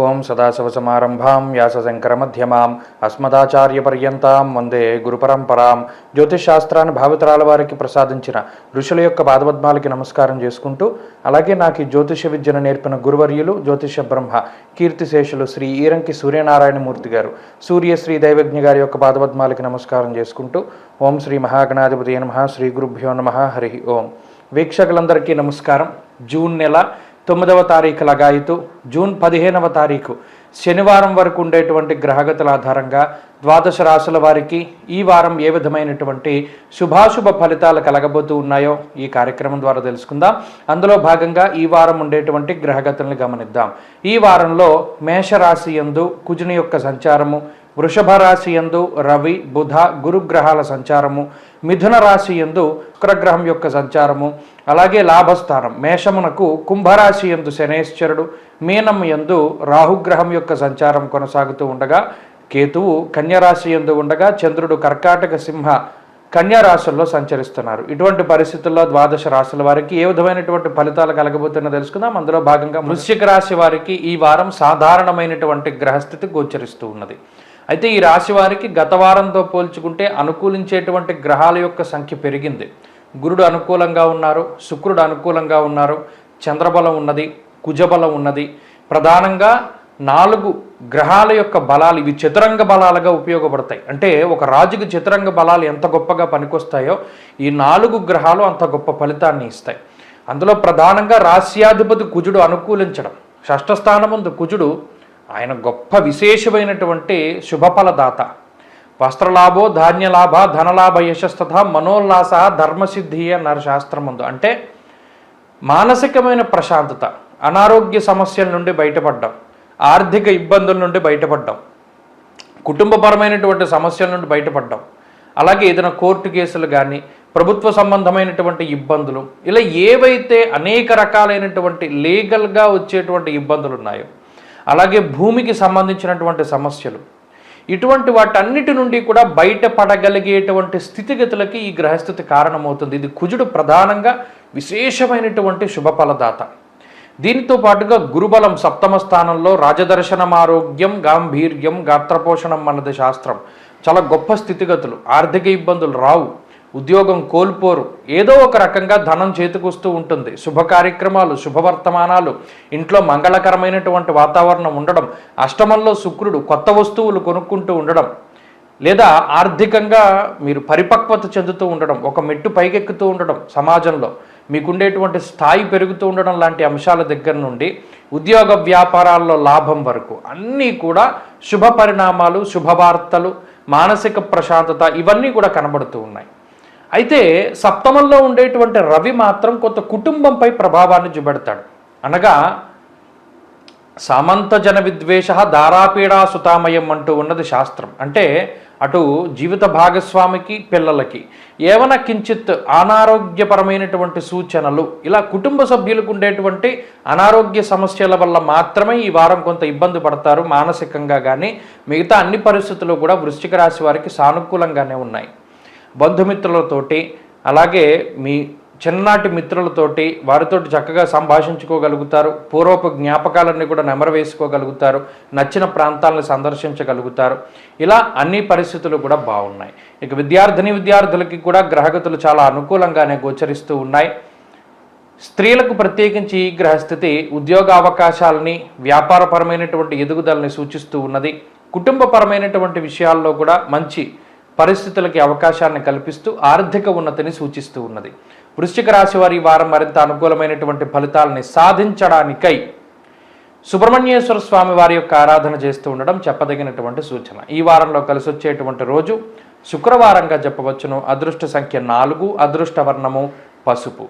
ఓం సదాశివసమారంభాం వ్యాసశంకరమధ్యమాం అస్మదాచార్యపర్యంతాం వందే గురుపరంపరాం. జ్యోతిషశాస్త్రాన్ని భావితరాల వారికి ప్రసాదించిన ఋషుల యొక్క పాదపద్మాలకి నమస్కారం చేసుకుంటూ, అలాగే నాకు ఈ జ్యోతిష విద్యను నేర్పిన గురువర్యులు జ్యోతిష బ్రహ్మ కీర్తిశేషులు శ్రీ ఈరంకి సూర్యనారాయణమూర్తి గారు, సూర్యశ్రీ దైవజ్ఞ గారి యొక్క పాదపద్మాలకి నమస్కారం చేసుకుంటూ, ఓం శ్రీ మహాగణాధిపతి నమః, శ్రీ గురుభ్యో నమః, హరి ఓం. వీక్షకులందరికీ నమస్కారం. జూన్ నెల 9వ తారీఖు లగాయితూ జూన్ 15వ తారీఖు శనివారం వరకు ఉండేటువంటి గ్రహగతుల ఆధారంగా ద్వాదశ రాశుల వారికి ఈ వారం ఏ విధమైనటువంటి శుభాశుభ ఫలితాలు కలగబోతూ ఉన్నాయో ఈ కార్యక్రమం ద్వారా తెలుసుకుందాం. అందులో భాగంగా ఈ వారం ఉండేటువంటి గ్రహగతులను గమనిద్దాం. ఈ వారంలో మేషరాశి యందు కుజుని యొక్క సంచారము, వృషభ రాశి యందు రవి బుధ గురుగ్రహాల సంచారము, మిథున రాశి యందు శుక్రగ్రహం యొక్క సంచారము, అలాగే లాభస్థానం మేషమునకు కుంభరాశి యందు శనేశ్వరుడు, మీనం యందు రాహుగ్రహం యొక్క సంచారం కొనసాగుతూ ఉండగా, కేతువు కన్యరాశి యందు ఉండగా, చంద్రుడు కర్కాటక సింహ కన్యారాశుల్లో సంచరిస్తున్నారు. ఇటువంటి పరిస్థితుల్లో ద్వాదశ రాశుల వారికి ఏ విధమైనటువంటి ఫలితాలు కలగబోతున్నా తెలుసుకుందాం. అందులో భాగంగా వృశ్చిక రాశి వారికి ఈ వారం సాధారణమైనటువంటి గ్రహస్థితి గోచరిస్తూ ఉన్నది. అయితే ఈ రాశి వారికి గత వారంతో పోల్చుకుంటే అనుకూలించేటువంటి గ్రహాల యొక్క సంఖ్య పెరిగింది. గురుడు అనుకూలంగా ఉన్నారు, శుక్రుడు అనుకూలంగా ఉన్నారు, చంద్రబలం ఉన్నది, కుజబలం ఉన్నది. ప్రధానంగా 4 గ్రహాల యొక్క బలాలు ఇవి చతురంగ బలాలుగా ఉపయోగపడతాయి. అంటే ఒక రాజుకి చతురంగ బలాలు ఎంత గొప్పగా పనికొస్తాయో ఈ 4 గ్రహాలు అంత గొప్ప ఫలితాన్ని ఇస్తాయి. అందులో ప్రధానంగా రాశ్యాధిపతి కుజుడు అనుకూలించడం, షష్ఠ స్థానముందు కుజుడు ఆయన గొప్ప విశేషమైనటువంటి శుభఫలదాత. వస్త్రలాభో ధాన్యలాభ ధనలాభ యశస్తథ మనోల్లాస ధర్మసిద్ధి అన్నారు శాస్త్రం ముందు. అంటే మానసికమైన ప్రశాంతత, అనారోగ్య సమస్యల నుండి బయటపడ్డాం, ఆర్థిక ఇబ్బందుల నుండి బయటపడ్డాం, కుటుంబపరమైనటువంటి సమస్యల నుండి బయటపడ్డాం, అలాగే ఏదైనా కోర్టు కేసులు కానీ ప్రభుత్వ సంబంధమైనటువంటి ఇబ్బందులు, ఇలా ఏవైతే అనేక రకాలైనటువంటి లీగల్గా వచ్చేటువంటి ఇబ్బందులు ఉన్నాయో, అలాగే భూమికి సంబంధించినటువంటి సమస్యలు, ఇటువంటి వాటన్నిటి నుండి కూడా బయటపడగలిగేటువంటి స్థితిగతులకి ఈ గ్రహస్థితి కారణమవుతుంది. ఇది కుజుడు ప్రధానంగా విశేషమైనటువంటి శుభఫలదాత. దీనితో పాటుగా గురుబలం 7వ స్థానంలో రాజదర్శనం, ఆరోగ్యం, గాంభీర్యం, గాత్రపోషణం అన్నది శాస్త్రం. చాలా గొప్ప స్థితిగతులు, ఆర్థిక ఇబ్బందులు రావు, ఉద్యోగం కోల్పోరు, ఏదో ఒక రకంగా ధనం చేతికొస్తూ ఉంటుంది, శుభ కార్యక్రమాలు, శుభవర్తమానాలు, ఇంట్లో మంగళకరమైనటువంటి వాతావరణం ఉండడం, అష్టమంలో శుక్రుడు కొత్త వస్తువులు కొనుక్కుంటూ ఉండడం, లేదా ఆర్థికంగా మీరు పరిపక్వత చెందుతూ ఉండడం, ఒక మెట్టు పైకెక్కుతూ ఉండడం, సమాజంలో మీకుండేటువంటి స్థాయి పెరుగుతూ ఉండడం లాంటి అంశాల దగ్గర నుండి ఉద్యోగ వ్యాపారాల్లో లాభం వరకు అన్నీ కూడా శుభ పరిణామాలు, శుభవార్తలు, మానసిక ప్రశాంతత ఇవన్నీ కూడా కనబడుతూ ఉన్నాయి. అయితే సప్తమంలో ఉండేటువంటి రవి మాత్రం కొంత కుటుంబంపై ప్రభావాన్ని చూపెడతాడు. అనగా సామంత జన విద్వేష దారాపీడా సుతామయం అంటూ ఉన్నది శాస్త్రం. అంటే అటు జీవిత భాగస్వామికి, పిల్లలకి ఏమైనా కించిత్ అనారోగ్యపరమైనటువంటి సూచనలు, ఇలా కుటుంబ సభ్యులకు ఉండేటువంటి అనారోగ్య సమస్యల వల్ల మాత్రమే ఈ వారం కొంత ఇబ్బంది పడతారు మానసికంగా. కానీ మిగతా అన్ని పరిస్థితులు కూడా వృశ్చిక రాశి వారికి సానుకూలంగానే ఉన్నాయి. బంధుమిత్రులతోటి, అలాగే మీ చిన్ననాటి మిత్రులతోటి వారితోటి చక్కగా సంభాషించుకోగలుగుతారు, పూర్వపు జ్ఞాపకాలన్నీ కూడా నెమరు వేసుకోగలుగుతారు, నచ్చిన ప్రాంతాలను సందర్శించగలుగుతారు. ఇలా అన్ని పరిస్థితులు కూడా బాగున్నాయి. ఇక విద్యార్థులకి కూడా గ్రహగతులు చాలా అనుకూలంగానే గోచరిస్తూ ఉన్నాయి. స్త్రీలకు ప్రత్యేకించి ఈ గ్రహస్థితి ఉద్యోగ అవకాశాలని, వ్యాపారపరమైనటువంటి ఎదుగుదలని సూచిస్తూ ఉన్నది. కుటుంబపరమైనటువంటి విషయాల్లో కూడా మంచి పరిస్థితులకి అవకాశాన్ని కల్పిస్తూ ఆర్థిక ఉన్నతిని సూచిస్తూ ఉన్నది. వృశ్చిక రాశి వారి వారం మరింత అనుకూలమైనటువంటి ఫలితాలని సాధించడానికై సుబ్రహ్మణ్యేశ్వర స్వామి వారి యొక్క ఆరాధన చేస్తూ ఉండడం చెప్పదగినటువంటి సూచన. ఈ వారంలో కలిసి వచ్చేటువంటి రోజు శుక్రవారంగా చెప్పవచ్చును. అదృష్ట సంఖ్య 4, అదృష్ట వర్ణము పసుపు.